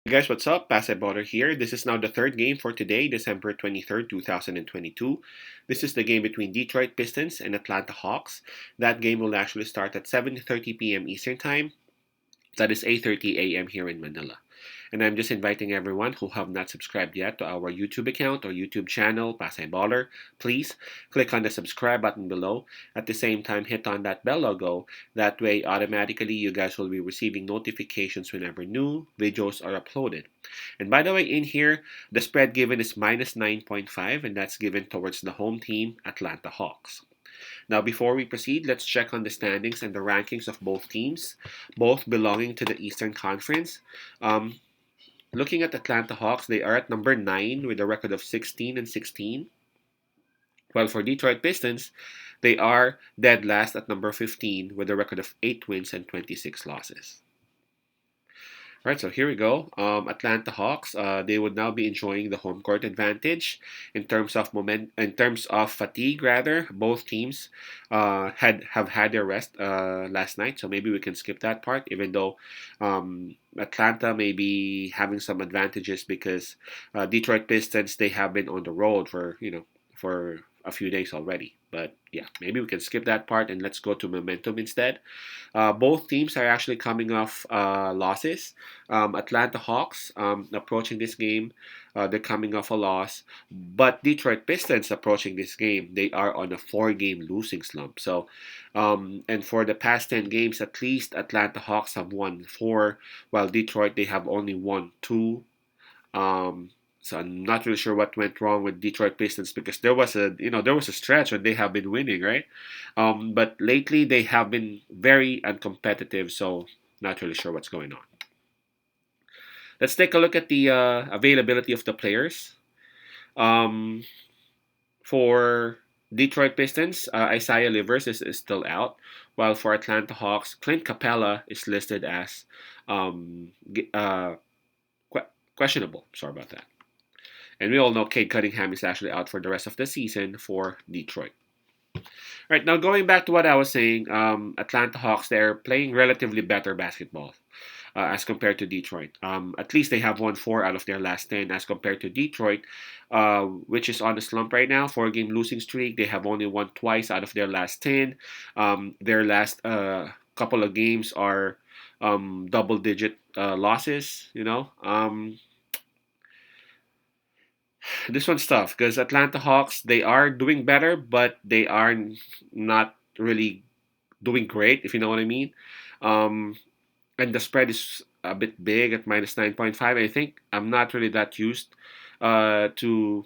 Hey guys, what's up? Basketballer here. This is now the third game for today, December 23rd, 2022. This is the game between Detroit Pistons and Atlanta Hawks. That game will actually start at 7:30 p.m. Eastern Time. That is 8:30 a.m. here in Manila. And I'm just inviting everyone who have not subscribed yet to our YouTube account or YouTube channel, Pasay Baller. Please click on the subscribe button below. At the same time, hit on that bell logo. That way, automatically, you guys will be receiving notifications whenever new videos are uploaded. And by the way, in here, the spread given is minus 9.5, and that's given towards the home team, Atlanta Hawks. Now, before we proceed, let's check on the standings and the rankings of both teams, both belonging to the Eastern Conference. Um, Looking at Atlanta Hawks, they are at number 9 with a record of 16 and 16. While for Detroit Pistons, they are dead last at number 15 with a record of 8 wins and 26 losses. All right, so here we go. Atlanta Hawks. They would now be enjoying the home court advantage in terms of in terms of fatigue. Rather, both teams have had their rest last night, so maybe we can skip that part. Even though Atlanta may be having some advantages because Detroit Pistons they have been on the road for a few days already. But yeah, maybe we can skip that part and let's go to momentum instead. Both teams are actually coming off losses. Atlanta Hawks approaching this game, they're coming off a loss, but Detroit Pistons approaching this game, they are on a four-game losing slump. So, and for the past 10 games, at least Atlanta Hawks have won four, while Detroit they have only won two. Um, so I'm not really sure what went wrong with Detroit Pistons because there was a stretch when they have been winning, right? But lately they have been very uncompetitive, so not really sure what's going on. Let's take a look at the availability of the players. Um, for Detroit Pistons, Isaiah Livers is still out, while for Atlanta Hawks, Clint Capella is listed as um, questionable. Sorry about that. And we all know Cade Cunningham is actually out for the rest of the season for Detroit. All right, now going back to what I was saying, Atlanta Hawks, they're playing relatively better basketball as compared to Detroit. At least they have won four out of their last 10 as compared to Detroit, which is on a slump right now, four-game losing streak. They have only won twice out of their last 10. Their last couple of games are double-digit losses, this one's tough because Atlanta Hawks they are doing better, but they are not really doing great, if you know what I mean. Um, and the spread is a bit big at minus 9.5. I think I'm not really that used to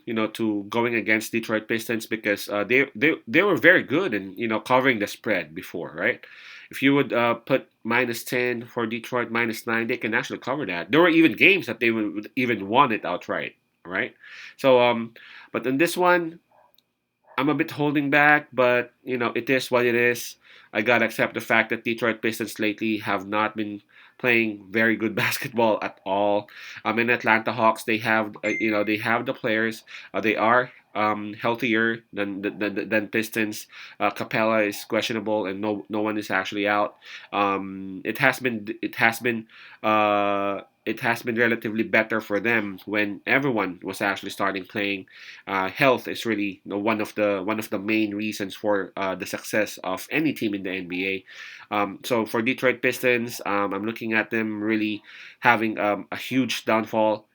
going against Detroit Pistons because they were very good in covering the spread before, right? If you would put minus 10 for Detroit, minus 9, they can actually cover that. There were even games that they would even won it outright, right? So but in this one, I'm a bit holding back, but it is what it is. I gotta accept the fact that Detroit Pistons lately have not been playing very good basketball at all. In Atlanta Hawks, they have the players. They are healthier than Pistons. Capella is questionable, and no one is actually out. It has been relatively better for them when everyone was actually starting playing. Health is really one of the main reasons for the success of any team in the NBA. So for Detroit Pistons, I'm looking at them really having a huge downfall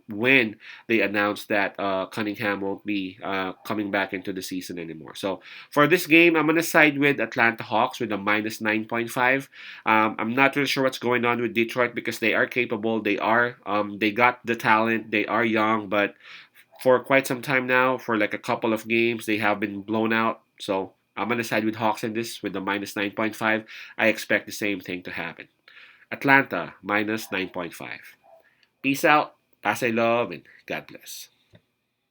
when they announced that Cunningham won't be coming back into the season anymore. So for this game, I'm gonna side with Atlanta Hawks with a minus 9.5. I'm not really sure what's going on with Detroit because they are capable. They got the talent. They are young, but for quite some time now, for like a couple of games, they have been blown out. So I'm gonna side with Hawks in this with the minus 9.5. I expect the same thing to happen. Atlanta minus 9.5. Peace out. Pasay love and God bless.